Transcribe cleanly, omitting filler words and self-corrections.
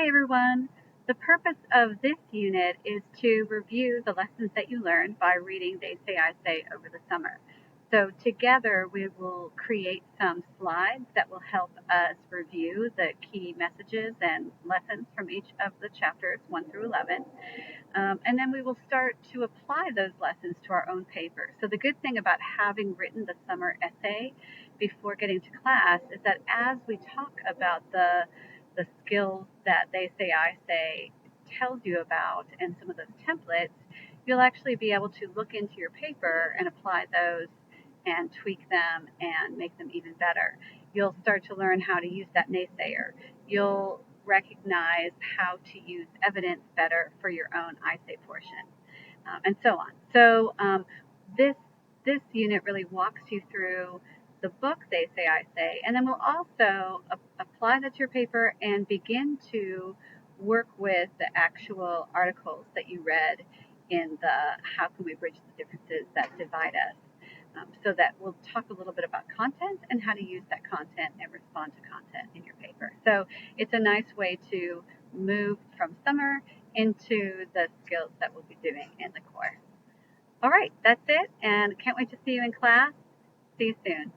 Hi everyone. The purpose of this unit is to review the lessons that you learned by reading They Say I Say over the summer. So together we will create some slides that will help us review the key messages and lessons from each of the chapters 1 through 11. And then we will start to apply those lessons to our own paper. So the good thing about having written the summer essay before getting to class is that as we talk about the skills that They Say I Say tells you about and some of those templates, you'll actually be able to look into your paper and apply those and tweak them and make them even better. You'll start to learn how to use that naysayer. You'll recognize how to use evidence better for your own I say portion, and so on. So this unit really walks you through the book They Say I Say, and then we'll also apply that to your paper and begin to work with the actual articles that you read in the How Can We Bridge the Differences That Divide Us. So that we'll talk a little bit about content and how to use that content and respond to content in your paper. So it's a nice way to move from summer into the skills that we'll be doing in the course. All right, that's it, and can't wait to see you in class. See you soon.